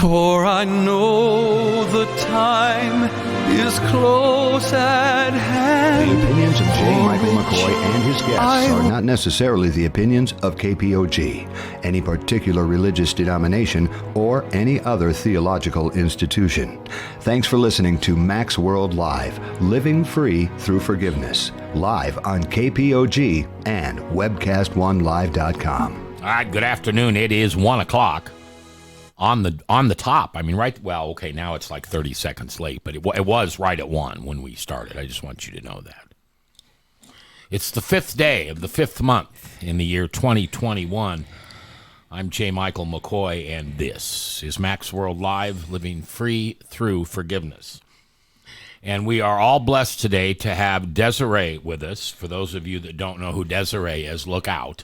For I know the time is close at hand. The opinions of J. Michael McCoy and his guests are not necessarily the opinions of KPOG, any particular religious denomination, or any other theological institution. Thanks for listening to Mac's World Live, Living Free Through Forgiveness, live on KPOG and webcast1live.com. All right, good afternoon. It is 1 o'clock. On the top. I mean, right, well, okay, now it's like 30 seconds late, but it was right at 1 when we started. I just want you to know that. It's the 5th day of the 5th month in the year 2021. I'm J. Michael McCoy, and this is Mac's World Live, Living Free Through Forgiveness. And we are all blessed today to have Desiree with us. For those of you that don't know who Desiree is, look out.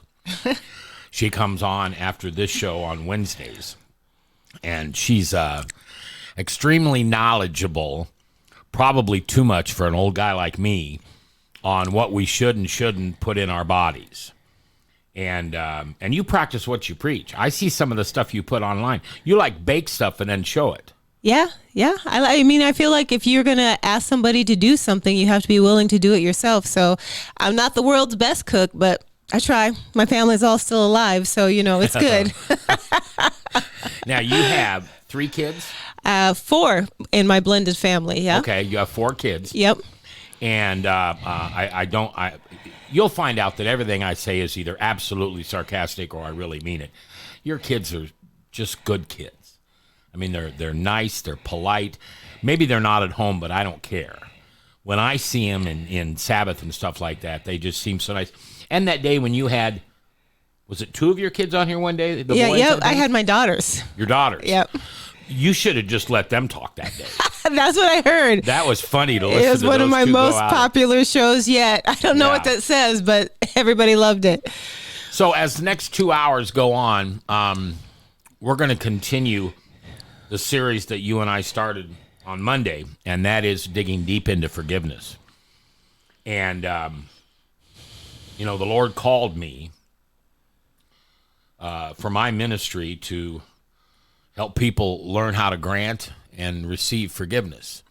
She comes on after this show on Wednesdays. And she's extremely knowledgeable, probably too much for an old guy like me, on what we should and shouldn't put in our bodies. And you practice what you preach. I see some of the stuff you put online. You like bake stuff and then show it. Yeah. I mean, I feel like if you're going to ask somebody to do something, you have to be willing to do it yourself. So I'm not the world's best cook, but I try. My family's all still alive, so, it's good. Now, you have 3 kids? 4 in my blended family, yeah. Okay, you have 4 kids. Yep. And you'll find out that everything I say is either absolutely sarcastic or I really mean it. Your kids are just good kids. I mean, they're nice, they're polite. Maybe they're not at home, but I don't care. When I see them in Sabbath and stuff like that, they just seem so nice. And that day when you had, was it 2 of your kids on here one day? Yeah, I had my daughters. Your daughters? Yep. You should have just let them talk that day. That's what I heard. That was funny to listen to. It was one of my most popular shows yet. I don't know what that says, but everybody loved it. So as the next 2 hours go on, we're going to continue the series that you and I started on Monday, and that is digging deep into forgiveness. And, the Lord called me for my ministry to help people learn how to grant and receive forgiveness.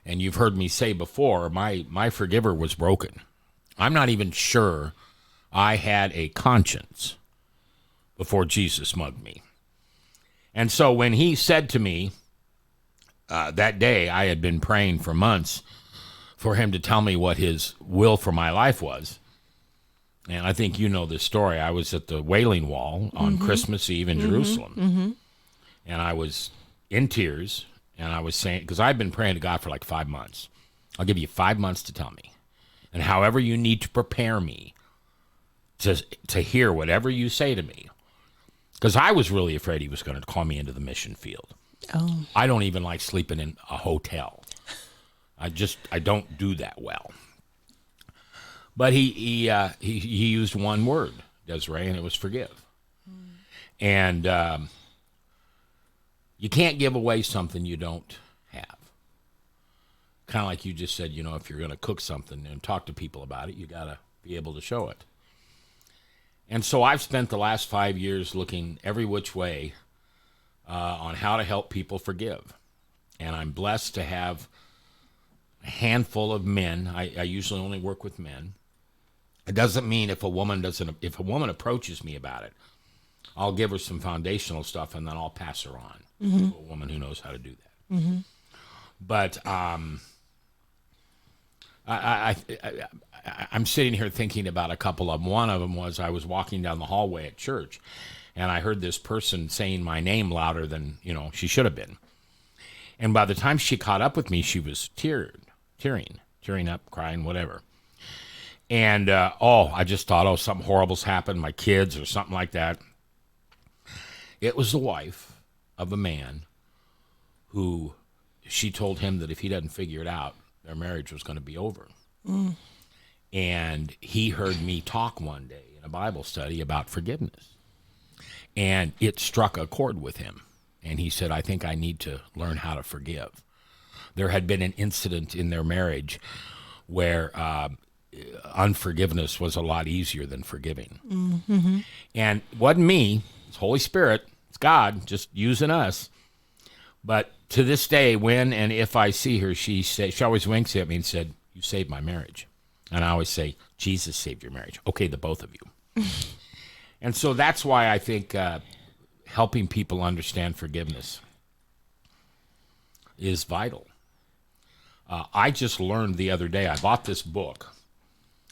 And you've heard me say before, my forgiver was broken. I'm not even sure I had a conscience before Jesus mugged me. And so when he said to me that day, I had been praying for months for him to tell me what his will for my life was. And I think you know this story. I was at the Wailing Wall on Christmas Eve in Jerusalem. And I was in tears, and I was saying, because I've been praying to God for like 5 months. I'll give you 5 months to tell me. And however you need to prepare me to hear whatever you say to me. Because I was really afraid he was going to call me into the mission field. Oh. I don't even like sleeping in a hotel. I don't do that well. But he used one word, Desiree, and it was forgive. And you can't give away something you don't have. Kind of like you just said, if you're going to cook something and talk to people about it, you got to be able to show it. And so I've spent the last 5 years looking every which way on how to help people forgive. And I'm blessed to have a handful of men. I usually only work with men. It doesn't mean if a woman approaches me about it, I'll give her some foundational stuff and then I'll pass her on to a woman who knows how to do that. But I'm sitting here thinking about a couple of them. One of them was I was walking down the hallway at church and I heard this person saying my name louder than, she should have been. And by the time she caught up with me, she was tearing up, crying, whatever. And, I just thought, something horrible's happened, my kids or something like that. It was the wife of a man who she told him that if he doesn't figure it out, their marriage was going to be over. And he heard me talk one day in a Bible study about forgiveness. And it struck a chord with him. And he said, I think I need to learn how to forgive. There had been an incident in their marriage where unforgiveness was a lot easier than forgiving. And it wasn't me, it's Holy Spirit, it's God just using us. But to this day, when and if I see her, she always winks at me and said, "You saved my marriage." And I always say, "Jesus saved your marriage." Okay, the both of you. And so that's why I think helping people understand forgiveness is vital. I just learned the other day, I bought this book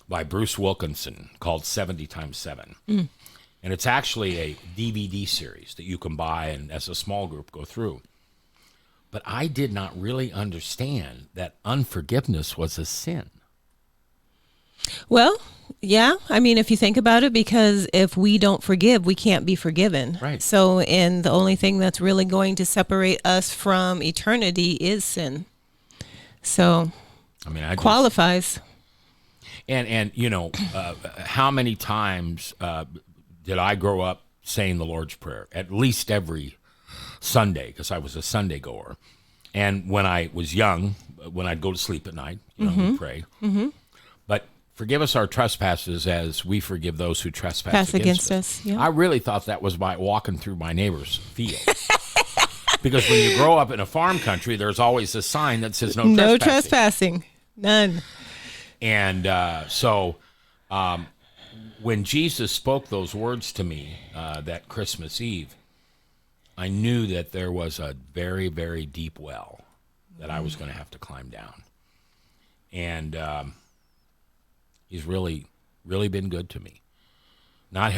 by Bruce Wilkinson called 70 times 7. And it's actually a DVD series that you can buy and as a small group go through. But I did not really understand that unforgiveness was a sin. Well, yeah. I mean, if you think about it, because if we don't forgive, we can't be forgiven. Right. So, and the only thing that's really going to separate us from eternity is sin. So, I mean, I qualifies. And you know, how many times did I grow up saying the Lord's Prayer? At least every Sunday, because I was a Sunday goer. And when I was young, when I'd go to sleep at night, you know, we'd pray. But forgive us our trespasses as we forgive those who trespass against us. Yeah. I really thought that was by walking through my neighbor's field. Because when you grow up in a farm country, there's always a sign that says no trespassing. No trespassing. None. And so when Jesus spoke those words to me that Christmas Eve, I knew that there was a very, very deep well that I was going to have to climb down. And he's really, really been good to me. Not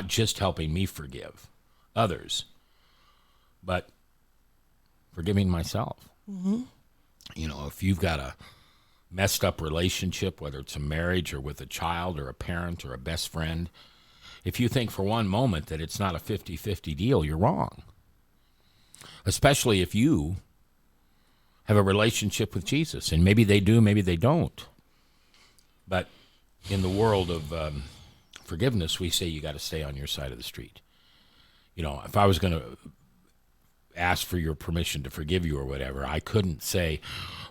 just helping me forgive others, but forgiving myself. You know, if you've got a messed up relationship, whether it's a marriage or with a child or a parent or a best friend, if you think for one moment that it's not a 50-50 deal, you're wrong. Especially if you have a relationship with Jesus. And maybe they do, maybe they don't. But in the world of forgiveness, we say you got to stay on your side of the street. You know, if I was going to ask for your permission to forgive you or whatever, I couldn't say,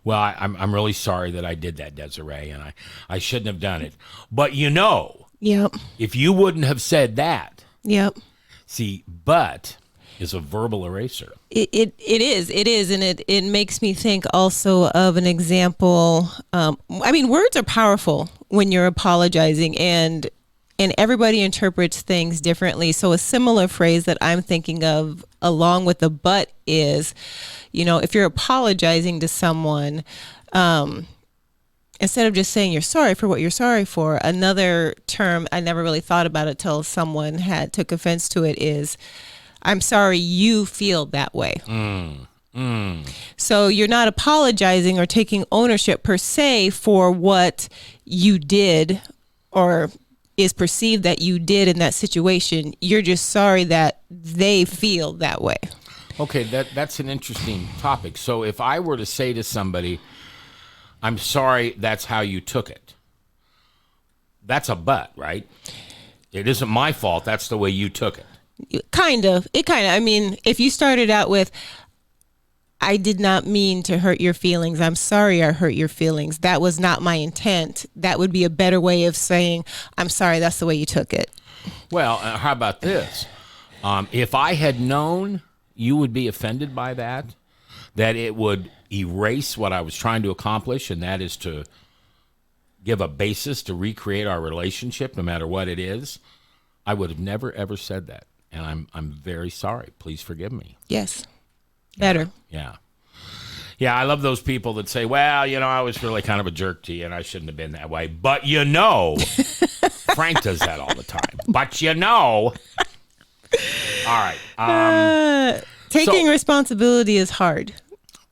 well, I'm really sorry that I did that, Desiree, and I shouldn't have done it. But you know, Yep. if you wouldn't have said that, Yep. see, but is a verbal eraser. It is, and it makes me think also of an example. I mean, words are powerful when you're apologizing, and everybody interprets things differently. So a similar phrase that I'm thinking of along with the but is, you know, if you're apologizing to someone, instead of just saying you're sorry for what you're sorry for, another term I never really thought about it till someone took offense to it is, I'm sorry you feel that way. So you're not apologizing or taking ownership per se for what you did or is perceived that you did in that situation. You're just sorry that they feel that way. Okay, that's an interesting topic. So if I were to say to somebody, I'm sorry that's how you took it, that's a but, right? It isn't my fault. That's the way you took it. Kind of. I mean, if you started out with, I did not mean to hurt your feelings. I'm sorry I hurt your feelings. That was not my intent. That would be a better way of saying, I'm sorry, that's the way you took it. Well, how about this? If I had known you would be offended by that it would erase what I was trying to accomplish, and that is to give a basis to recreate our relationship no matter what it is, I would have never, ever said that. And I'm very sorry. Please forgive me. Yes. Better. Yeah. Yeah, I love those people that say, well, you know, I was really kind of a jerk to you and I shouldn't have been that way. But you know, Frank does that all the time. But you know. All right. Taking responsibility is hard.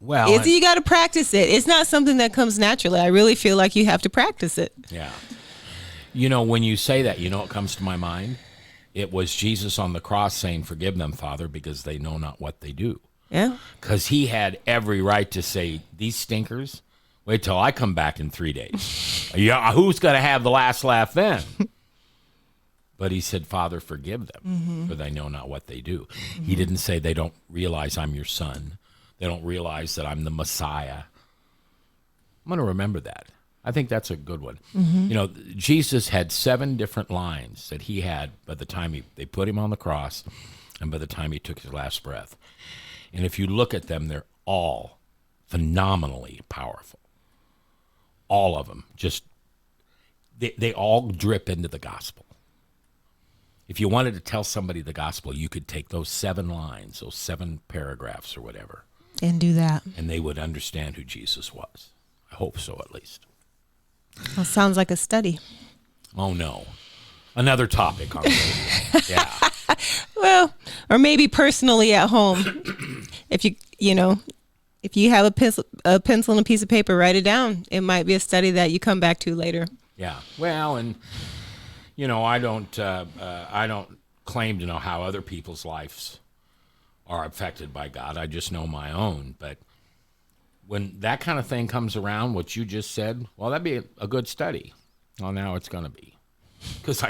Well, You got to practice it. It's not something that comes naturally. I really feel like you have to practice it. Yeah. You know, when you say that, you know what comes to my mind? It was Jesus on the cross saying, forgive them, Father, because they know not what they do. Yeah. Because he had every right to say, these stinkers, wait till I come back in 3 days. Yeah, who's going to have the last laugh then? But he said, Father, forgive them, for they know not what they do. He didn't say they don't realize I'm your son. They don't realize that I'm the Messiah. I'm going to remember that. I think that's a good one. You know, Jesus had 7 different lines that he had by the time they put him on the cross and by the time he took his last breath. And if you look at them, they're all phenomenally powerful. All of them. Just, they all drip into the gospel. If you wanted to tell somebody the gospel, you could take those 7 lines, those 7 paragraphs or whatever. And do that. And they would understand who Jesus was. I hope so, at least. Well, sounds like a study. Oh, no. Another topic on the radio. Yeah. Well, or maybe personally at home. If if you have a pencil and a piece of paper, write it down. It might be a study that you come back to later. Yeah. Well, and I don't claim to know how other people's lives are affected by God. I just know my own. But when that kind of thing comes around, what you just said, well, that'd be a good study. Well, now it's going to be. Because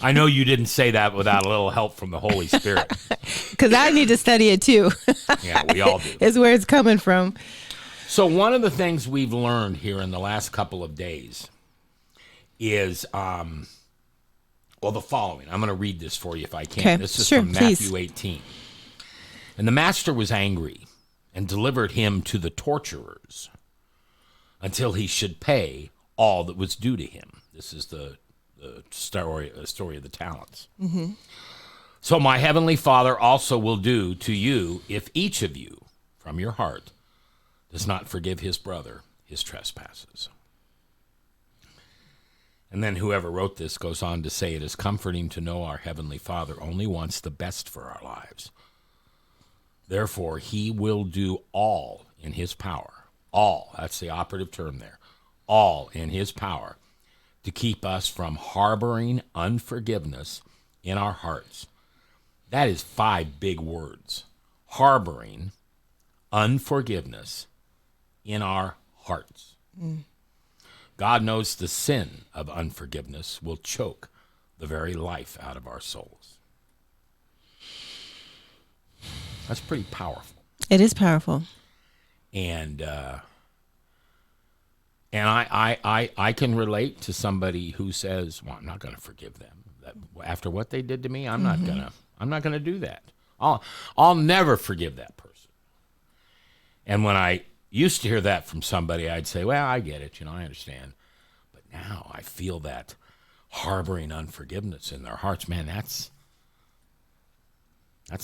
I know you didn't say that without a little help from the Holy Spirit. Because I need to study it too. Yeah, we all do. Is where it's coming from. So one of the things we've learned here in the last couple of days is, the following. I'm going to read this for you if I can. Okay, This is sure, from please. Matthew 18. And the master was angry and delivered him to the torturers until he should pay all that was due to him. This is the story of the talents. Mm-hmm. So my heavenly Father also will do to you if each of you from your heart does not forgive his brother his trespasses. And then whoever wrote this goes on to say, it is comforting to know our heavenly Father only wants the best for our lives. Therefore, he will do all in his power. All, that's the operative term there. All in his power to keep us from harboring unforgiveness in our hearts. That is 5 big words. Harboring unforgiveness in our hearts. God knows the sin of unforgiveness will choke the very life out of our souls. That's pretty powerful. It is powerful. And I can relate to somebody who says, "Well, I'm not going to forgive them. After what they did to me, I'm not gonna do that. I'll never forgive that person." And when I used to hear that from somebody, I'd say, "Well, I get it. I understand." But now I feel that harboring unforgiveness in their hearts, man, that's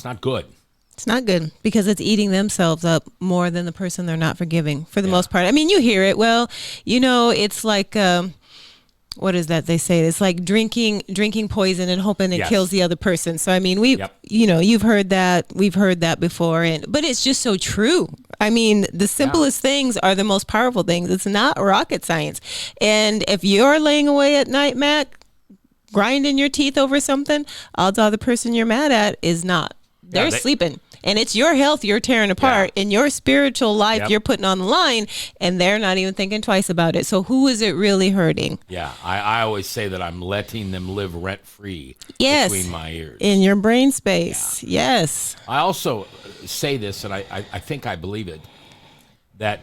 not good. It's not good because it's eating themselves up more than the person they're not forgiving for the most part. I mean, you hear it. Well, it's like, what is that they say? It's like drinking poison and hoping it kills the other person. So, I mean, you've heard that. We've heard that before. But it's just so true. I mean, the simplest things are the most powerful things. It's not rocket science. And if you're laying away at night, Mac, grinding your teeth over something, odds are the person you're mad at is not. They're sleeping. And it's your health you're tearing apart, and your spiritual life you're putting on the line, and they're not even thinking twice about it. So who is it really hurting? Yeah, I always say that I'm letting them live rent-free between my ears. In your brain space, yes. I also say this, and I think I believe it, that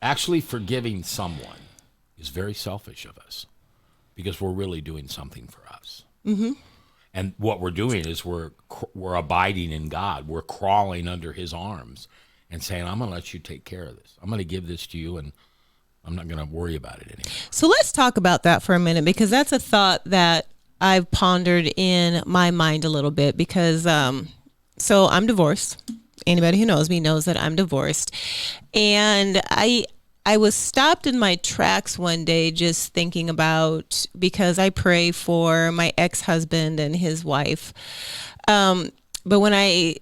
actually forgiving someone is very selfish of us because we're really doing something for us. Mm-hmm. And what we're doing is we're abiding in God. We're crawling under his arms and saying, I'm going to let you take care of this. I'm going to give this to you, and I'm not going to worry about it anymore. So let's talk about that for a minute, because that's a thought that I've pondered in my mind a little bit, because so I'm divorced. Anybody who knows me knows that I'm divorced. And I was stopped in my tracks one day just thinking about, because I pray for my ex-husband and his wife. But when I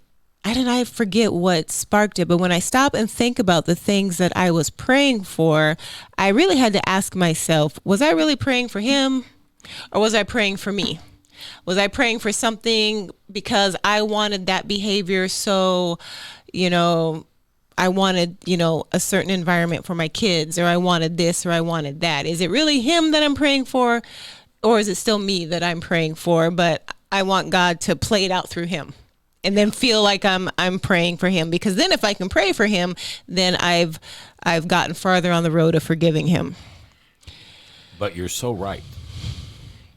forget what sparked it, but when I stop and think about the things that I was praying for, I really had to ask myself, was I really praying for him, or was I praying for me? Was I praying for something because I wanted that behavior? So, I wanted, a certain environment for my kids, or I wanted this, or I wanted that. Is it really him that I'm praying for, or is it still me that I'm praying for? But I want God to play it out through him, and then feel like I'm praying for him, because then if I can pray for him, then I've gotten farther on the road of forgiving him. But you're so right.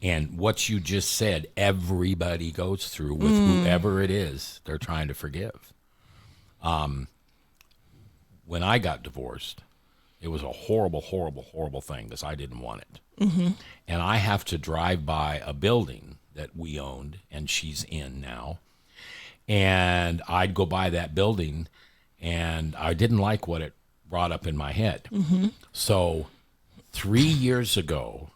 And what you just said, everybody goes through with whoever it is they're trying to forgive. When I got divorced, it was a horrible, horrible, horrible thing because I didn't want it. And I have to drive by a building that we owned, and she's in now. And I'd go by that building, and I didn't like what it brought up in my head. So 3 years ago,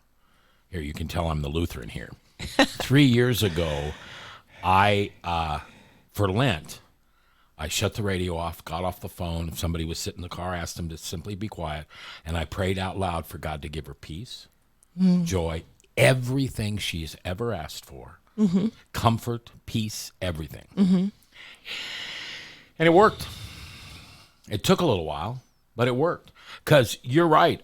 here, you can tell I'm the Lutheran here. 3 years ago, for Lent, I shut the radio off, got off the phone. If somebody was sitting in the car, asked them to simply be quiet. And I prayed out loud for God to give her peace, joy, everything she's ever asked for, comfort, peace, everything. And it worked. It took a little while, but it worked. Because you're right.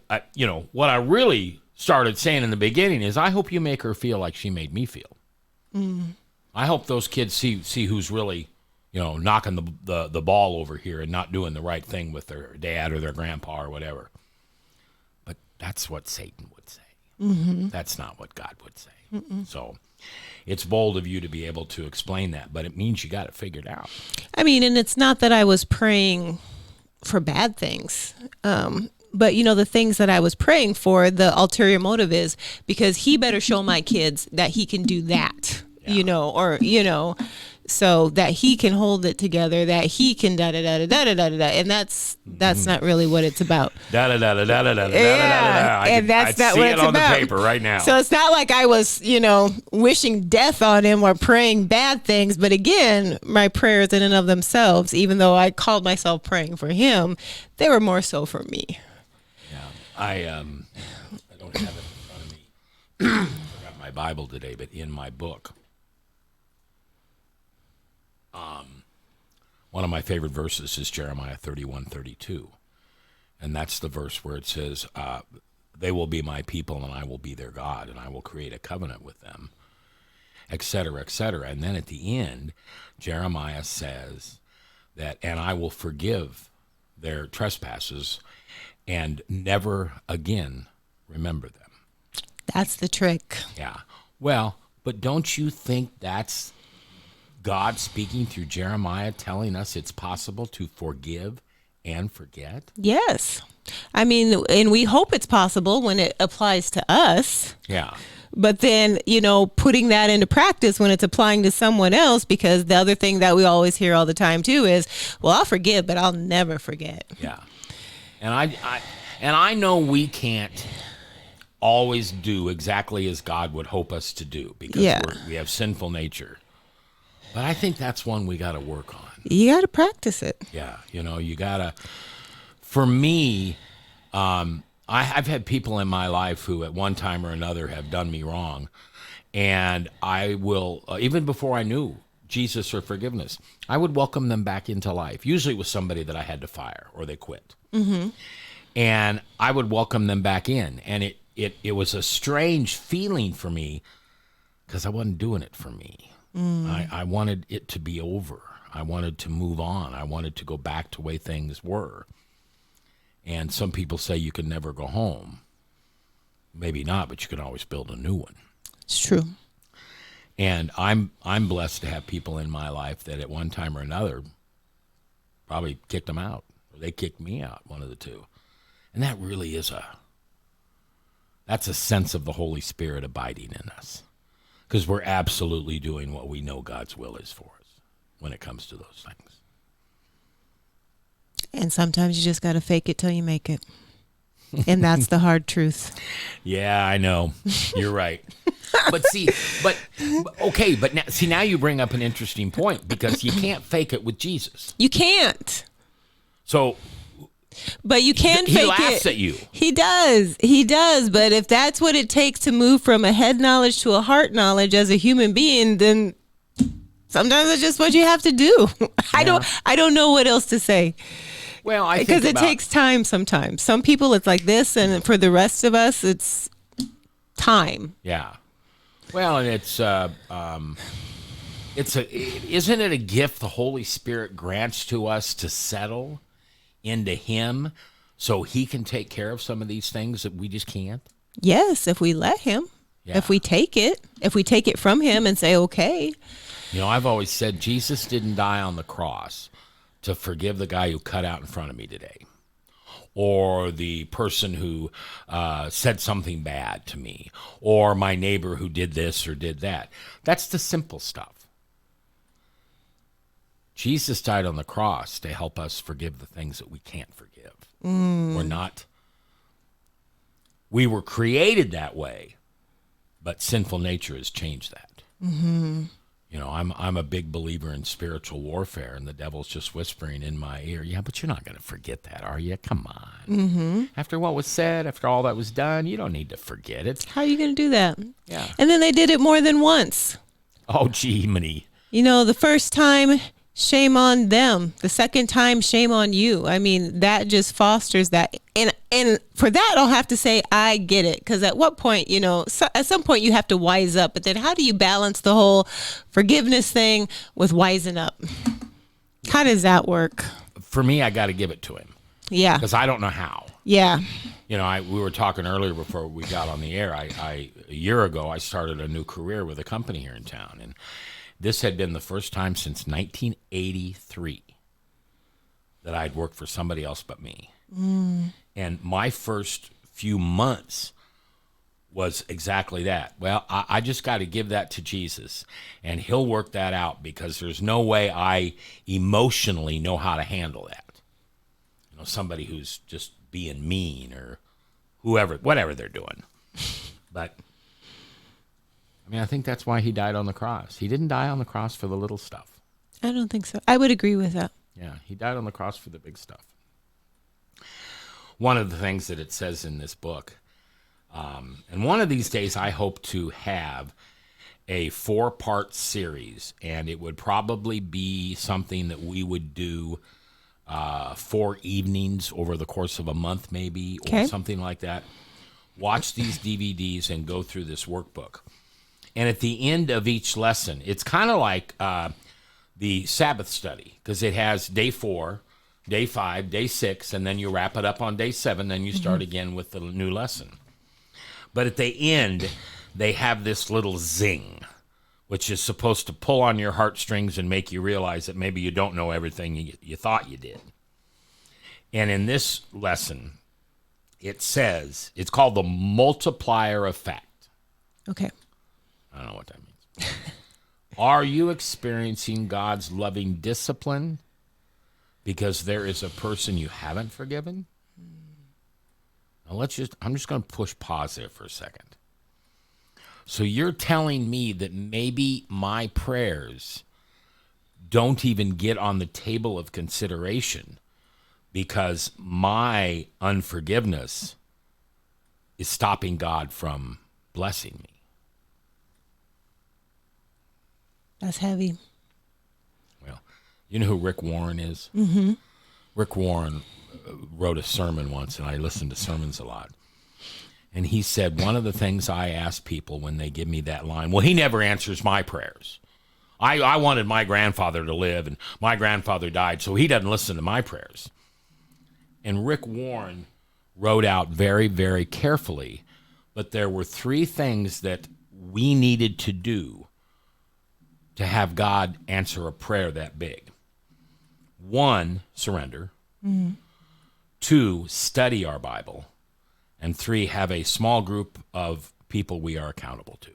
What I really started saying in the beginning is, I hope you make her feel like she made me feel. I hope those kids see who's really, knocking the ball over here and not doing the right thing with their dad or their grandpa or whatever. But that's what Satan would say. That's not what God would say. So it's bold of you to be able to explain that, but it means you got it figured out. I mean, and it's not that I was praying for bad things. But, the things that I was praying for, the ulterior motive is because he better show my kids that he can do that, so that he can hold it together, that he can da-da-da-da-da-da-da-da. And that's not really what it's about. Da-da-da-da-da-da-da-da-da. And that's not what it's about. I see it on the paper right now. So it's not like I was, wishing death on him or praying bad things. But again, my prayers in and of themselves, even though I called myself praying for him, they were more so for me. Yeah, I don't have it in front of me. I forgot my Bible today, but in my book, one of my favorite verses is Jeremiah 31:32. And that's the verse where it says, they will be my people and I will be their God and I will create a covenant with them, et cetera, et cetera. And then at the end, Jeremiah says that, and I will forgive their trespasses and never again remember them. That's the trick. Yeah. Well, but don't you think that's God speaking through Jeremiah telling us it's possible to forgive and forget? Yes. I mean, and we hope it's possible when it applies to us. Yeah. But then, putting that into practice when it's applying to someone else, because the other thing that we always hear all the time too is, well, I'll forgive, but I'll never forget. Yeah. And I know we can't always do exactly as God would hope us to do because we have sinful nature. But I think that's one we got to work on. You got to practice it. Yeah. You got to, for me, I've had people in my life who at one time or another have done me wrong. And I will, even before I knew Jesus or forgiveness, I would welcome them back into life. Usually it was somebody that I had to fire or they quit. And I would welcome them back in. And it was a strange feeling for me because I wasn't doing it for me. I wanted it to be over. I wanted to move on. I wanted to go back to the way things were. And some people say you can never go home. Maybe not, but you can always build a new one. It's true. And I'm blessed to have people in my life that at one time or another probably kicked them out. Or they kicked me out, one of the two. And that really that's a sense of the Holy Spirit abiding in us. Because we're absolutely doing what we know God's will is for us when it comes to those things. And sometimes you just got to fake it till you make it. And that's the hard truth. Yeah, I know. You're right. But now you bring up an interesting point because you can't fake it with Jesus. You can't. So... But you can fake it. He laughs at you. He does. But if that's what it takes to move from a head knowledge to a heart knowledge as a human being, then sometimes it's just what you have to do. Yeah. I don't know what else to say. Well, I think because it takes time sometimes. Some people it's like this, and for the rest of us, it's time. Yeah. Well, and isn't it a gift the Holy Spirit grants to us to settle into Him so He can take care of some of these things that we just can't? Yes, if we let Him. Yeah. If we take it from Him and say, okay. I've always said Jesus didn't die on the cross to forgive the guy who cut out in front of me today, or the person who said something bad to me, or my neighbor who did this or did that. That's the simple stuff. Jesus died on the cross to help us forgive the things that we can't forgive. We were created that way, but sinful nature has changed that. You know, I'm a big believer in spiritual warfare, and the devil's just whispering in my ear, yeah, but you're not going to forget that, are you? Come on. After what was said, after all that was done, you don't need to forget it. How are you going to do that? Yeah. And then they did it more than once. Oh, gee, many. You know, the first time, shame on them. The second time, shame on you. I mean, that just fosters that. And for that, I'll have to say, I get it. Because at what point, you know, at some point you have to wise up. But then how do you balance the whole forgiveness thing with wising up? How does that work? For me, I got to give it to him. Yeah. Because I don't know how. Yeah. You know, we were talking earlier before we got on the air. A year ago, I started a new career with a company here in town. And this had been the first time since 1983 that I'd worked for somebody else but me. And my first few months was exactly that. Well, I just got to give that to Jesus, and he'll work that out, because there's no way I emotionally know how to handle that. You know, somebody who's just being mean or whatever they're doing. But I mean, I think that's why he died on the cross. He didn't die on the cross for the little stuff. I don't think so. I would agree with that. Yeah, he died on the cross for the big stuff. One of the things that it says in this book, and one of these days I hope to have a 4-part series, and it would probably be something that we would do 4 evenings over the course of a month maybe, or something like that. Watch these DVDs and go through this workbook. And at the end of each lesson, it's kind of like the Sabbath study, because it has day 4, day 5, day 6, and then you wrap it up on day 7, then you start again with the new lesson. But at the end, they have this little zing, which is supposed to pull on your heartstrings and make you realize that maybe you don't know everything you thought you did. And in this lesson, it says, it's called the multiplier effect. Okay. I don't know what that means. Are you experiencing God's loving discipline because there is a person you haven't forgiven? Now I'm just going to push pause there for a second. So you're telling me that maybe my prayers don't even get on the table of consideration because my unforgiveness is stopping God from blessing me. That's heavy. Well, you know who Rick Warren is? Mm-hmm. Rick Warren wrote a sermon once, and I listened to sermons a lot. And he said, one of the things I ask people when they give me that line, well, he never answers my prayers. I wanted my grandfather to live, and my grandfather died, so he doesn't listen to my prayers. And Rick Warren wrote out very, very carefully, but there were 3 things that we needed to do to have God answer a prayer that big. 1, surrender. 2, study our Bible. And 3, have a small group of people we are accountable to.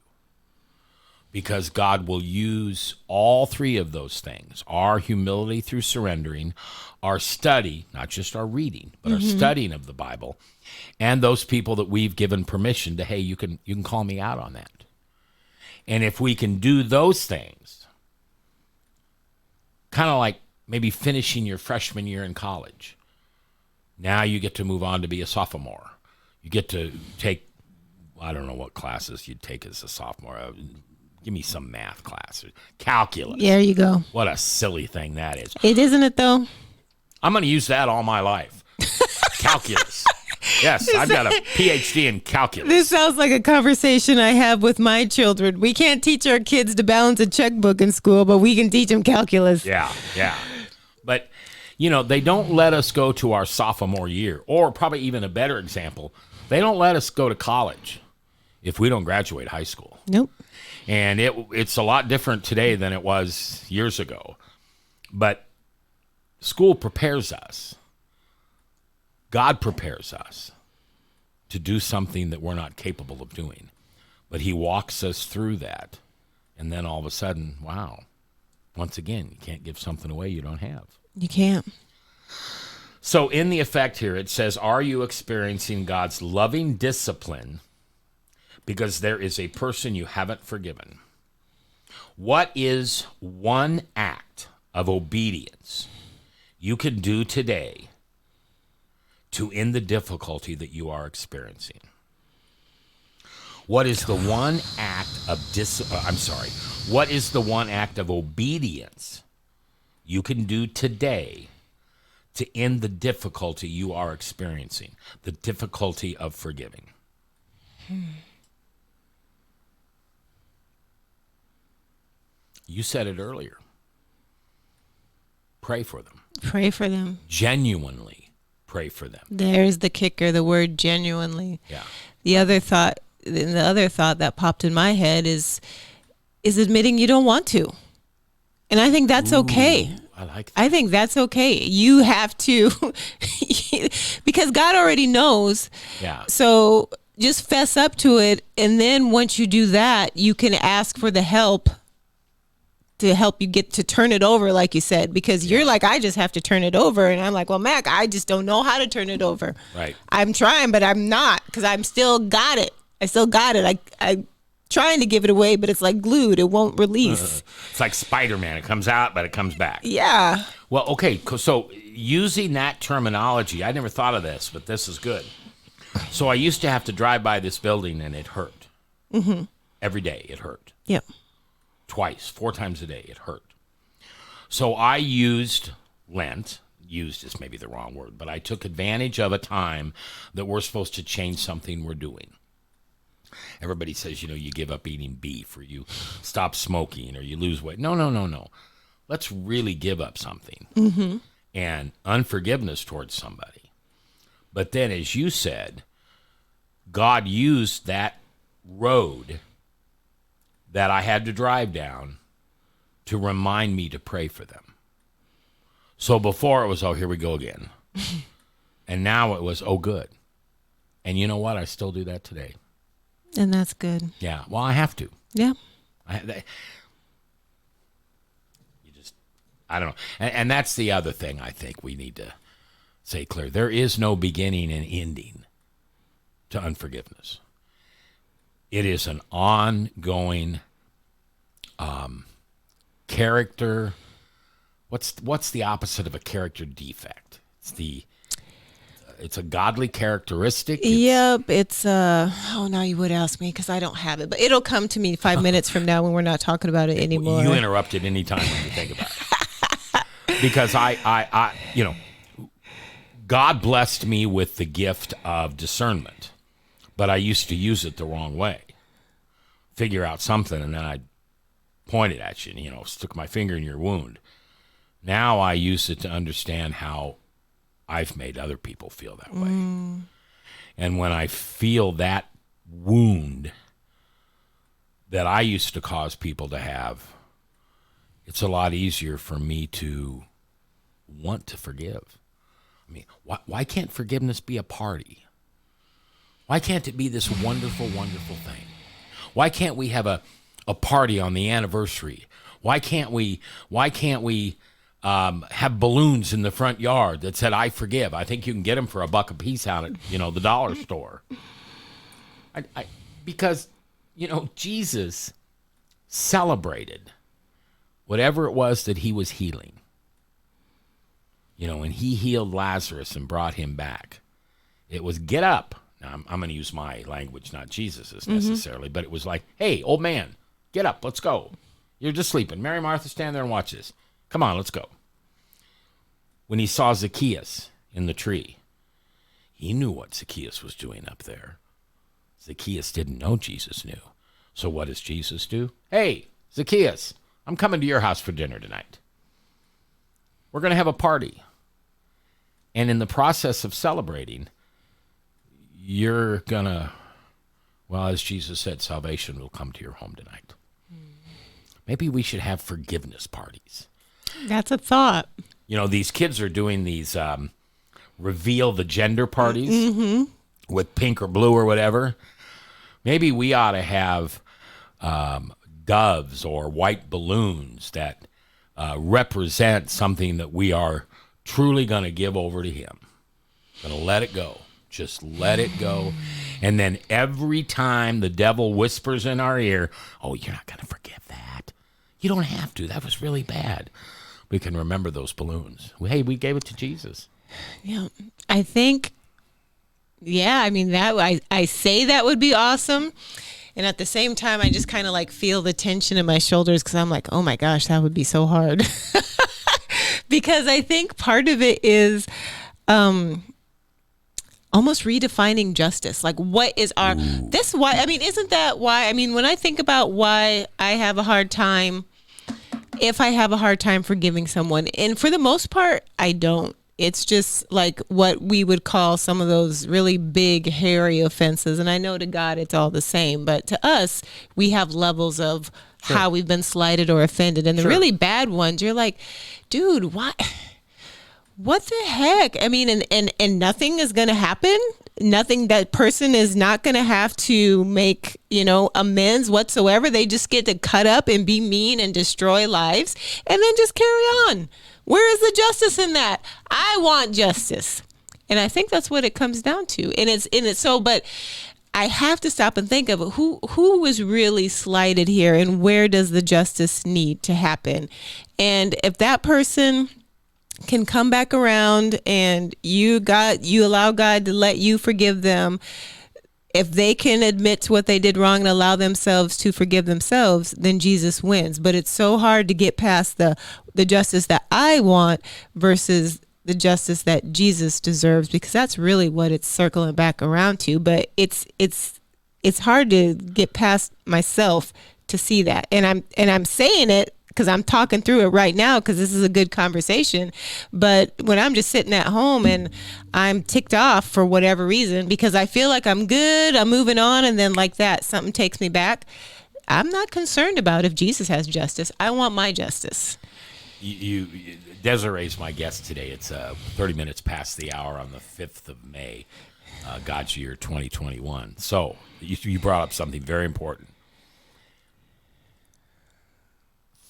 Because God will use all 3 of those things, our humility through surrendering, our study, not just our reading, but our studying of the Bible, and those people that we've given permission to, hey, you can call me out on that. And if we can do those things, kind of like maybe finishing your freshman year in college, now you get to move on to be a sophomore. You get to take, I don't know what classes you'd take as a sophomore. Give me some math class. Calculus. There you go. What a silly thing that is. It isn't it, though? I'm going to use that all my life. Calculus. Yes, I've got a PhD in calculus. This sounds like a conversation I have with my children. We can't teach our kids to balance a checkbook in school, but we can teach them calculus. Yeah. But, you know, they don't let us go to our sophomore year, or probably even a better example, they don't let us go to college if we don't graduate high school. Nope. And it's a lot different today than it was years ago. But School prepares us. God prepares us to do something that we're not capable of doing. But he walks us through that. And then all of a sudden, wow, once again, you can't give something away you don't have. You can't. So in the effect here, it says, are you experiencing God's loving discipline because there is a person you haven't forgiven? What is one act of obedience you can do today to end the difficulty that you are experiencing? What is the one act of what is the one act of obedience you can do today to end the difficulty you are experiencing, the difficulty of forgiving? You said it earlier. Pray for them. Pray for them. Genuinely pray for them. There's the kicker, the word genuinely. Yeah. The other thought that popped in my head is admitting you don't want to. And I think that's okay. I like that. I think that's okay. You have to, because God already knows. Yeah. So just fess up to it. And then once you do that, you can ask for the help to help you get to turn it over, like you said, because you're like, I just have to turn it over. And I'm like, well, Mac, I just don't know how to turn it over. Right. I'm trying, but I'm not, because I'm still got it. I still got it. I'm trying to give it away, but it's like glued. It won't release. It's like Spider-Man. It comes out, but it comes back. Yeah. Well, okay. So using that terminology, I never thought of this, but this is good. So I used to have to drive by this building, and it hurt. Mm-hmm. Every day it hurt. Yep. Twice, 4 times a day, it hurt. So I used Lent. Used is maybe the wrong word, but I took advantage of a time that we're supposed to change something we're doing. Everybody says, you give up eating beef, or you stop smoking, or you lose weight. No. Let's really give up something. Mm-hmm. And unforgiveness towards somebody. But then, as you said, God used that road that I had to drive down to remind me to pray for them. So before it was, oh, here we go again. And now it was, oh, good. And you know what? I still do that today. And that's good. Yeah. Well, I have to. Yeah. I don't know. And that's the other thing I think we need to say clear. There is no beginning and ending to unforgiveness. It is an ongoing character. What's the opposite of a character defect? It's a godly characteristic. Yep. It's now you would ask me, because I don't have it, but it'll come to me 5 minutes from now when we're not talking about it anymore. You interrupt it anytime when you think about it. Because I God blessed me with the gift of discernment, but I used to use it the wrong way. Figure out something, and then I'd point it at you and, stick my finger in your wound. Now I use it to understand how I've made other people feel that way. And when I feel that wound that I used to cause people to have, it's a lot easier for me to want to forgive. I mean, why can't forgiveness be a party? Why can't it be this wonderful, wonderful thing? Why can't we have a party on the anniversary? Why can't we have balloons in the front yard that said, I forgive? I think you can get them for $1 a piece out at, the dollar store. Because, Jesus celebrated whatever it was that he was healing. When he healed Lazarus and brought him back, it was get up. Now, I'm going to use my language, not Jesus's necessarily, but it was like, hey, old man, get up, let's go. You're just sleeping. Mary Martha, stand there and watch this. Come on, let's go. When he saw Zacchaeus in the tree, he knew what Zacchaeus was doing up there. Zacchaeus didn't know Jesus knew. So what does Jesus do? Hey, Zacchaeus, I'm coming to your house for dinner tonight. We're going to have a party. And in the process of celebrating, you're going to, well, as Jesus said, salvation will come to your home tonight. Maybe we should have forgiveness parties. That's a thought. these kids are doing these reveal the gender parties with pink or blue or whatever. Maybe we ought to have doves or white balloons that represent something that we are truly going to give over to him. Going to let it go. Just let it go. And then every time the devil whispers in our ear, oh, you're not going to forgive that. You don't have to. That was really bad. We can remember those balloons. Hey, we gave it to Jesus. Yeah, I think, I mean, that I say that would be awesome. And at the same time, I just kind of like feel the tension in my shoulders because I'm like, oh my gosh, that would be so hard. Because I think part of it is almost redefining justice. Like, what is our, this why, I mean, isn't that why, I mean, when I think about why I have a hard time, if I have a hard time forgiving someone, and for the most part, I don't. It's just like what we would call some of those really big, hairy offenses. And I know to God it's all the same. But to us, we have levels of how we've been slighted or offended. And the really bad ones, you're like, dude, what the heck? I mean, and nothing is going to happen. Nothing, that person is not going to have to make, amends whatsoever. They just get to cut up and be mean and destroy lives and then just carry on. Where is the justice in that? I want justice. And I think that's what it comes down to. And it's so, but I have to stop and think of who was really slighted here and where does the justice need to happen? And if that person can come back around and you allow God to let you forgive them, if they can admit to what they did wrong and allow themselves to forgive themselves, then Jesus wins. But it's so hard to get past the justice that I want versus the justice that Jesus deserves, because that's really what it's circling back around to. But it's hard to get past myself to see that. And I'm saying it because I'm talking through it right now because this is a good conversation. But when I'm just sitting at home and I'm ticked off for whatever reason because I feel like I'm good, I'm moving on, and then like that, something takes me back, I'm not concerned about if Jesus has justice. I want my justice. Desiree's my guest today. It's 30 minutes past the hour on the 5th of May, God's year 2021. So you brought up something very important.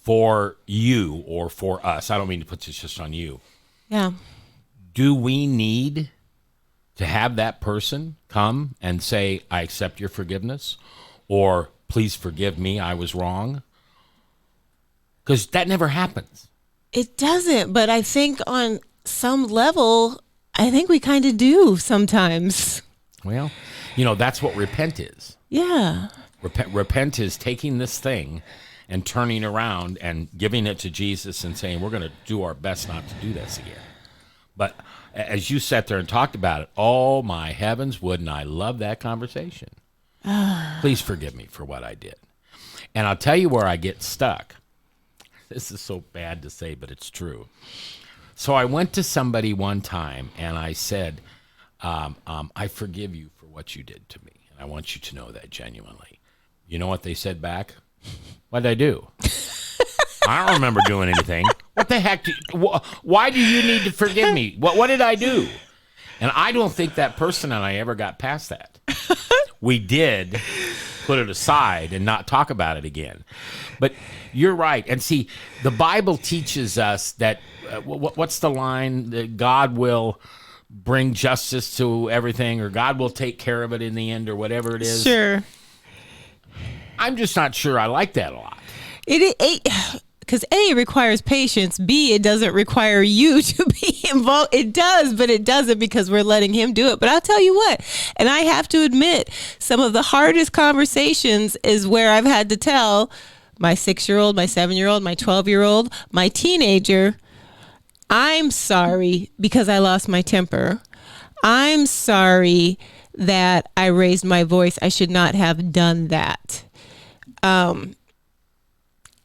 For you or for us, I don't mean to put this just on you. Yeah. Do we need to have that person come and say, I accept your forgiveness, or please forgive me, I was wrong? Because that never happens. It doesn't, but I think on some level, I think we kind of do sometimes. Well, that's what repent is. Yeah. Repent is taking this thing and turning around and giving it to Jesus and saying, we're going to do our best not to do this again. But as you sat there and talked about it, oh my heavens, wouldn't I love that conversation? Please forgive me for what I did. And I'll tell you where I get stuck. This is so bad to say, but it's true. So I went to somebody one time and I said, I forgive you for what you did to me. And I want you to know that genuinely. You know what they said back? What did I do? I don't remember doing anything. What the heck? Why do you need to forgive me? What did I do? And I don't think that person and I ever got past that. We did put it aside and not talk about it again. But you're right. And see, the Bible teaches us that, what's the line? That God will bring justice to everything, or God will take care of it in the end, or whatever it is. Sure. I'm just not sure I like that a lot. Because A, it requires patience. B, it doesn't require you to be involved. It does, but it doesn't because we're letting him do it. But I'll tell you what, and I have to admit, some of the hardest conversations is where I've had to tell my 6-year-old, my 7-year-old, my 12-year-old, my teenager, I'm sorry because I lost my temper. I'm sorry that I raised my voice. I should not have done that. And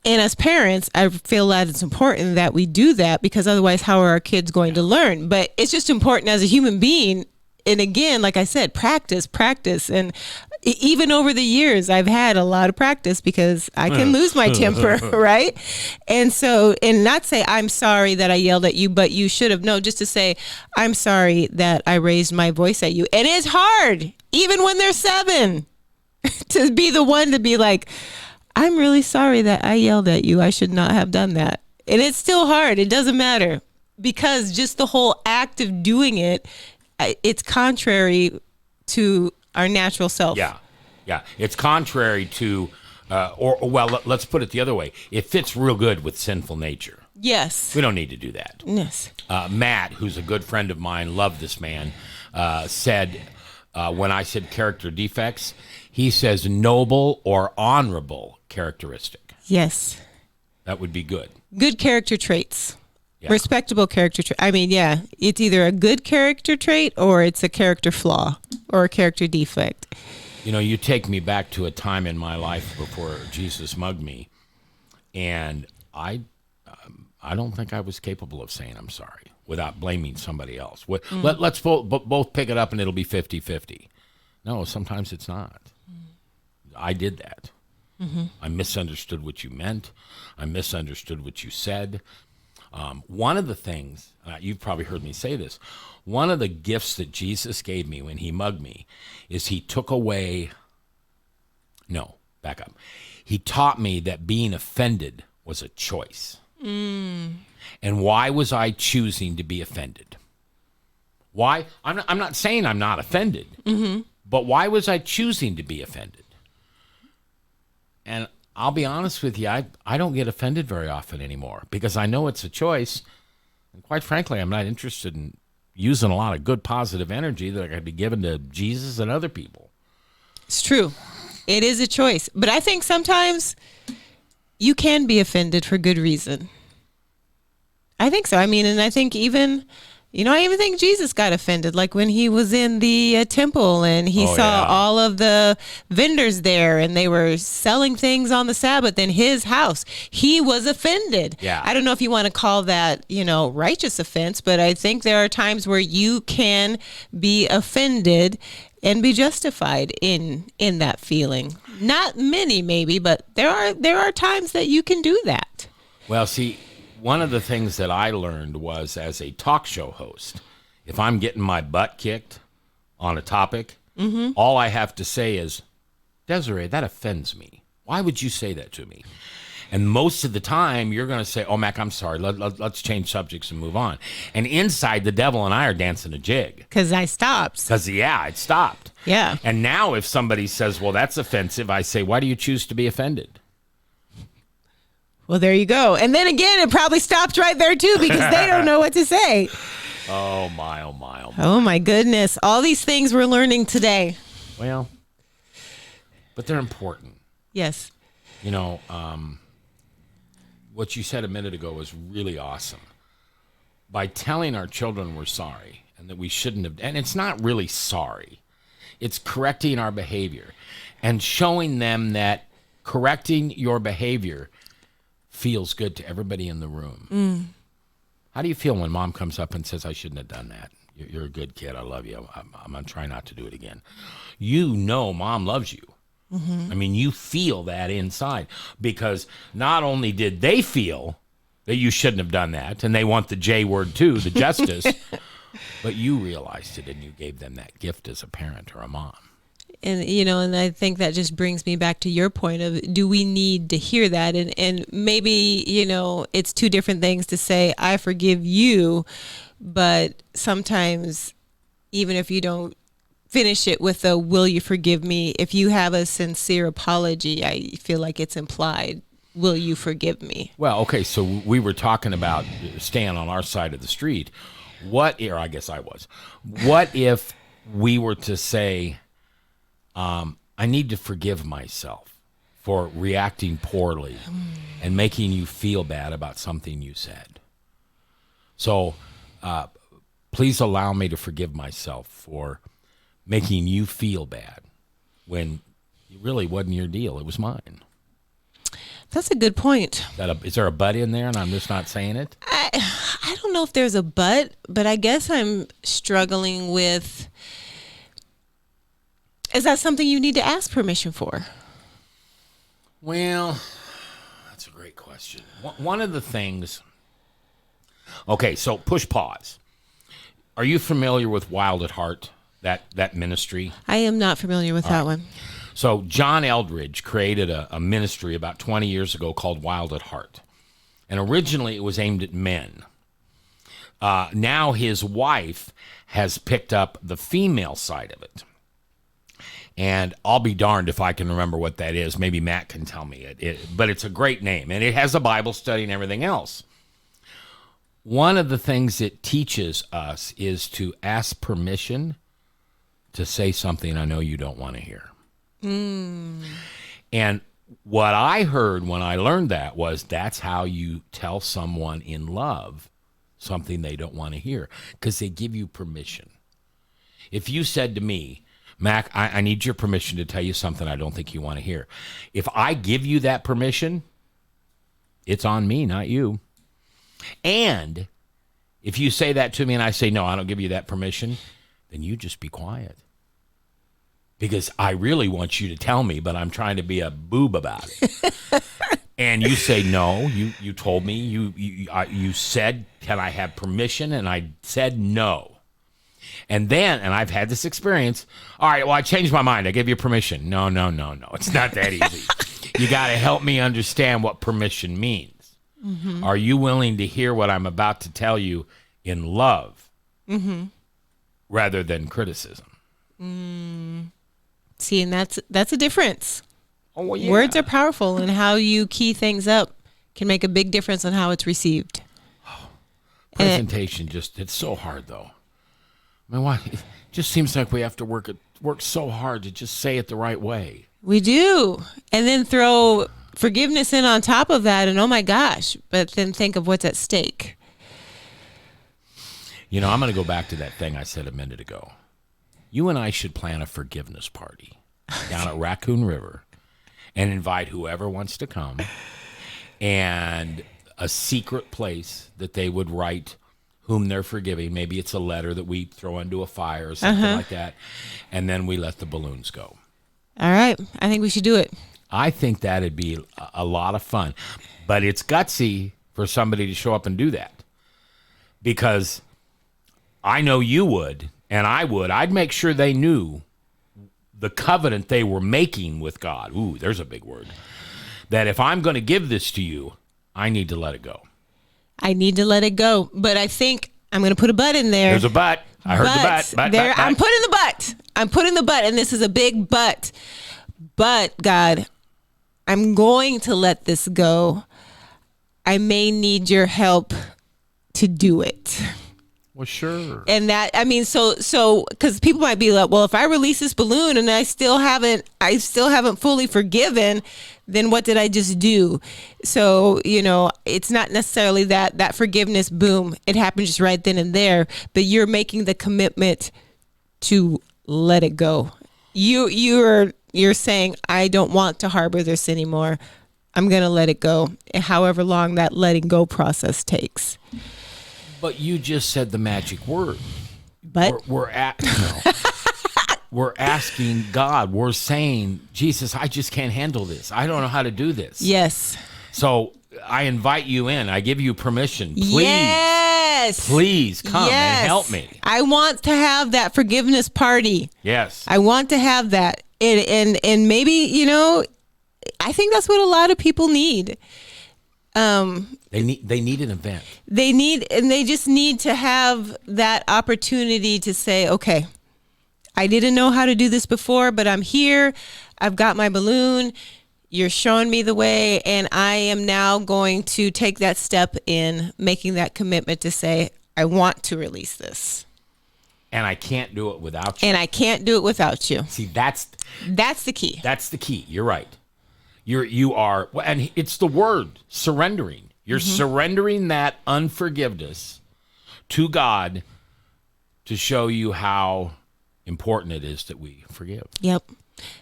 as parents, I feel that it's important that we do that because otherwise, how are our kids going to learn? But it's just important as a human being. and again, like I said, practice. And even over the years, I've had a lot of practice because I can lose my temper, right? And so, and not say, I'm sorry that I yelled at you, but you should have. No, just to say, I'm sorry that I raised my voice at you. And it's hard, even when they're 7, to be the one to be like, I'm really sorry that I yelled at you. I should not have done that. And it's still hard. It doesn't matter, because just the whole act of doing it, it's contrary to our natural self. Yeah. It's contrary to, let's put it the other way. It fits real good with sinful nature. Yes. We don't need to do that. Yes. Matt, who's a good friend of mine, loved this man, said, when I said character defects, he says noble or honorable characteristic. Yes. That would be good. Good character traits. Yeah. Respectable character trait. I mean, yeah, it's either a good character trait or it's a character flaw or a character defect. You know, you take me back to a time in my life before Jesus mugged me, and I don't think I was capable of saying I'm sorry without blaming somebody else. Let's both pick it up and it'll be 50-50. No, sometimes it's not. I did that. Mm-hmm. I misunderstood what you meant. I misunderstood what you said. One of the things, you've probably heard me say this, one of the gifts that Jesus gave me when he mugged me is he took away, back up. He taught me that being offended was a choice. And why was I choosing to be offended? Why? I'm not saying I'm not offended, but why was I choosing to be offended? And I'll be honest with you, I don't get offended very often anymore because I know it's a choice. And quite frankly, I'm not interested in using a lot of good, positive energy that I could be given to Jesus and other people. It's true. It is a choice. But I think sometimes you can be offended for good reason. I think so. I mean, and I think even... I even think Jesus got offended, like when he was in the temple and he saw all of the vendors there and they were selling things on the Sabbath in his house. He was offended. Yeah. I don't know if you want to call that, righteous offense, but I think there are times where you can be offended and be justified in that feeling. Not many, maybe, but there are times that you can do that. Well, see, one of the things that I learned was as a talk show host, if I'm getting my butt kicked on a topic, all I have to say is, Desiree, that offends me. Why would you say that to me? And most of the time, you're going to say, oh, Mac, I'm sorry. Let's change subjects and move on. And inside, the devil and I are dancing a jig. Because I stopped. Because, it stopped. Yeah. And now if somebody says, well, that's offensive, I say, why do you choose to be offended? Well, there you go. And then again, it probably stopped right there, too, because they don't know what to say. Oh, my, oh, my, oh, my. Oh, my goodness. All these things we're learning today. Well, but they're important. Yes. What you said a minute ago was really awesome. By telling our children we're sorry and that we shouldn't have, and it's not really sorry. It's correcting our behavior and showing them that correcting your behavior feels good to everybody in the room. How do you feel when mom comes up and says, I shouldn't have done that? You're a good kid. I love you. I'm going to try not to do it again. Mom loves you. I mean, you feel that inside because not only did they feel that you shouldn't have done that, and they want the J word too, the justice, but you realized it and you gave them that gift as a parent or a mom. And, and I think that just brings me back to your point of, do we need to hear that? And maybe, it's two different things to say, I forgive you, but sometimes even if you don't finish it with a, will you forgive me? If you have a sincere apology, I feel like it's implied, will you forgive me? Well, okay, so we were talking about staying on our side of the street. What if we were to say, I need to forgive myself for reacting poorly and making you feel bad about something you said. So please allow me to forgive myself for making you feel bad when it really wasn't your deal. It was mine. That's a good point. Is there a but in there and I'm just not saying it? I don't know if there's a but I guess I'm struggling with, is that something you need to ask permission for? Well, that's a great question. One of the things, okay, so push pause. Are you familiar with Wild at Heart, that ministry? I am not familiar with that one. So John Eldridge created a ministry about 20 years ago called Wild at Heart. And originally it was aimed at men. Now his wife has picked up the female side of it. And I'll be darned if I can remember what that is. Maybe Matt can tell me it. But it's a great name. And it has a Bible study and everything else. One of the things it teaches us is to ask permission to say something I know you don't want to hear. And what I heard when I learned that was that's how you tell someone in love something they don't want to hear, because they give you permission. If you said to me, Mac, I need your permission to tell you something I don't think you want to hear. If I give you that permission, it's on me, not you. And if you say that to me and I say, no, I don't give you that permission, then you just be quiet. Because I really want you to tell me, but I'm trying to be a boob about it. And you say, no, you told me, you said, can I have permission? And I said no. And then, and I've had this experience, all right, well, I changed my mind. I gave you permission. No. It's not that easy. You got to help me understand what permission means. Mm-hmm. Are you willing to hear what I'm about to tell you in love rather than criticism? See, and that's a difference. Oh, well, yeah. Words are powerful, and how you key things up can make a big difference on how it's received. Presentation it's so hard, though. I mean, why? It just seems like we have to work so hard to just say it the right way. We do. And then throw forgiveness in on top of that, and oh my gosh, but then think of what's at stake. You know, I'm going to go back to that thing I said a minute ago. You and I should plan a forgiveness party down at Raccoon River and invite whoever wants to come, and a secret place that they would write whom they're forgiving. Maybe it's a letter that we throw into a fire or something like that, and then we let the balloons go. All right. I think we should do it. I think that'd be a lot of fun, but it's gutsy for somebody to show up and do that, because I know you would, and I would. I'd make sure they knew the covenant they were making with God. Ooh, there's a big word. That if I'm going to give this to you, I need to let it go. I need to let it go. But I think I'm going to put a but in there. There's a but. I heard the but. But. I'm putting the but. I'm putting the but, and this is a big but. But, God, I'm going to let this go. I may need your help to do it. Well, sure. And that, I mean, so because people might be like, well, if I release this balloon and I still haven't fully forgiven, then what did I just do? So, you know, it's not necessarily that forgiveness, boom, it happened just right then and there, but you're making the commitment to let it go. You're saying, I don't want to harbor this anymore. I'm going to let it go, however long that letting go process takes. But you just said the magic word. But we're asking God. We're saying, Jesus, I just can't handle this. I don't know how to do this. Yes. So I invite you in. I give you permission. Please. Yes. Please come and help me. I want to have that forgiveness party. Yes. I want to have that. And maybe, you know, I think that's what a lot of people need. They need an event. They just need to have that opportunity to say, okay, I didn't know how to do this before, but I'm here. I've got my balloon. You're showing me the way, and I am now going to take that step in making that commitment to say, I want to release this. And I can't do it without you. And I can't do it without you. See, that's the key. That's the key. You're right. You are, and it's the word, surrendering. You're surrendering that unforgiveness to God to show you how important it is that we forgive. Yep.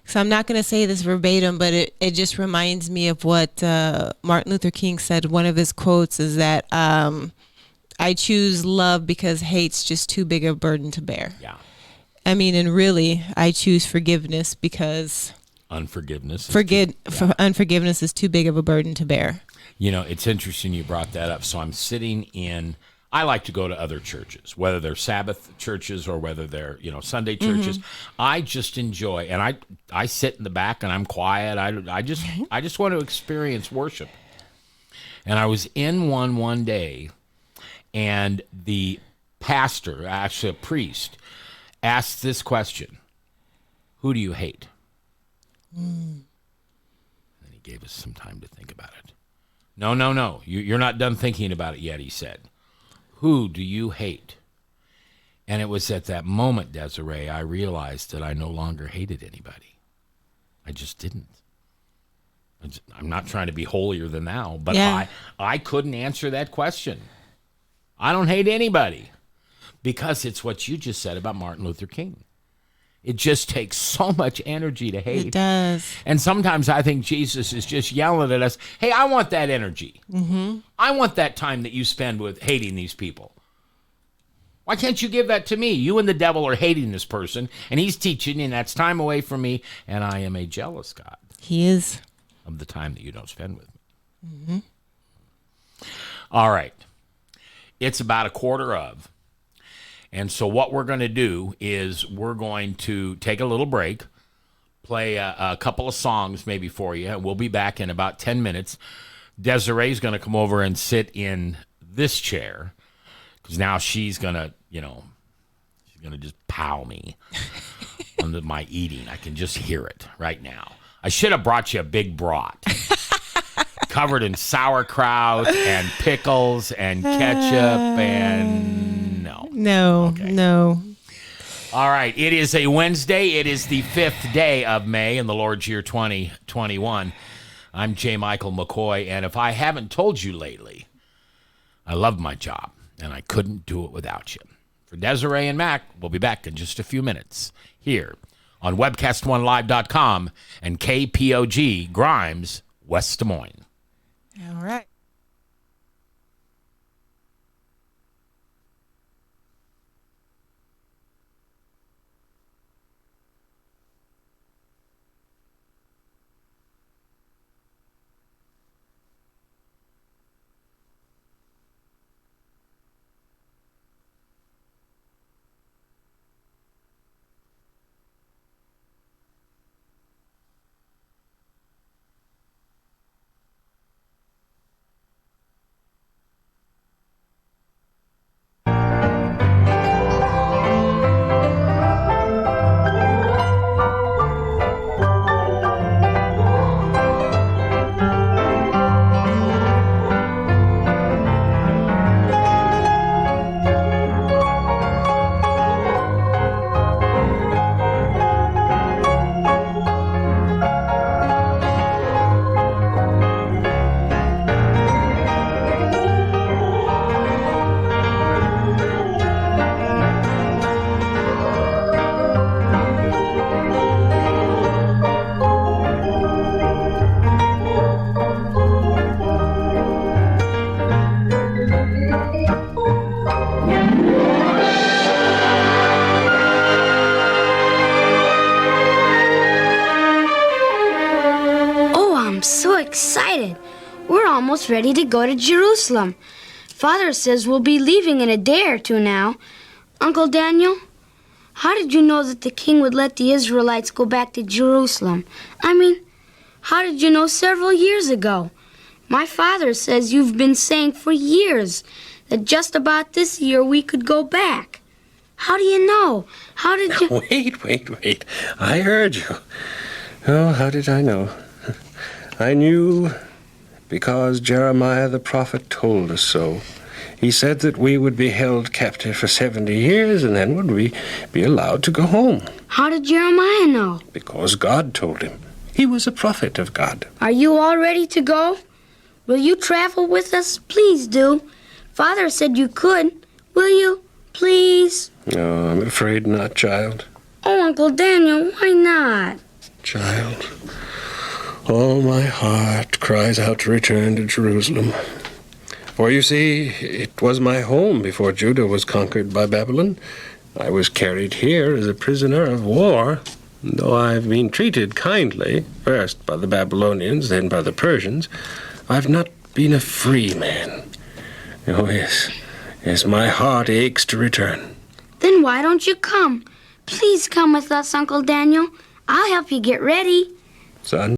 So I'm not going to say this verbatim, but it just reminds me of what Martin Luther King said. One of his quotes is that I choose love because hate's just too big a burden to bear. Yeah. I mean, and really, I choose forgiveness because Unforgiveness. unforgiveness is too big of a burden to bear. You know, it's interesting you brought that up. So I'm sitting in, I like to go to other churches, whether they're Sabbath churches or whether they're, Sunday churches. I just enjoy, and I sit in the back and I'm quiet. I just want to experience worship. And I was in one day, and the pastor, actually a priest, asked this question: who do you hate? And he gave us some time to think about it. No. You're not done thinking about it yet, he said. Who do you hate? And it was at that moment, Desiree, I realized that I no longer hated anybody. I just didn't. I'm not trying to be holier than thou, but Yeah. I couldn't answer that question. I don't hate anybody, because it's what you just said about Martin Luther King. It just takes so much energy to hate. It does. And sometimes I think Jesus is just yelling at us, hey, I want that energy. I want that time that you spend with hating these people. Why can't you give that to me? You and the devil are hating this person, and he's teaching, and that's time away from me, and I am a jealous God He is. of the time that you don't spend with me. All right. It's about 1:15. And so what we're going to do is we're going to take a little break, play a couple of songs maybe for you. We'll be back in about 10 minutes. Desiree's going to come over and sit in this chair, because now she's going to, she's going to just pow me on my eating. I can just hear it right now. I should have brought you a big brat covered in sauerkraut and pickles and ketchup and no. No. All right. It is a Wednesday. It is the 5th day of May in the Lord's year 2021. I'm J. Michael McCoy, and if I haven't told you lately, I love my job, and I couldn't do it without you. For Desiree and Mac, we'll be back in just a few minutes here on webcast1live.com and KPOG Grimes, West Des Moines. All right. excited. We're almost ready to go to Jerusalem. Father says we'll be leaving in a day or two now. Uncle Daniel, how did you know that the king would let the Israelites go back to Jerusalem? I mean, how did you know several years ago? My father says you've been saying for years that just about this year we could go back. How do you know? How did you... Wait. I heard you. Oh, how did I know? I knew because Jeremiah the prophet told us so. He said that we would be held captive for 70 years, and then would we be allowed to go home. How did Jeremiah know? Because God told him. He was a prophet of God. Are you all ready to go? Will you travel with us? Please do. Father said you could. Will you? Please? No, I'm afraid not, child. Oh, Uncle Daniel, why not? Child, all my heart cries out to return to Jerusalem. For you see, it was my home before Judah was conquered by Babylon. I was carried here as a prisoner of war, though I've been treated kindly, first by the Babylonians, then by the Persians. I've not been a free man. Oh, yes. Yes, my heart aches to return. Then why don't you come? Please come with us, Uncle Daniel. I'll help you get ready. Son,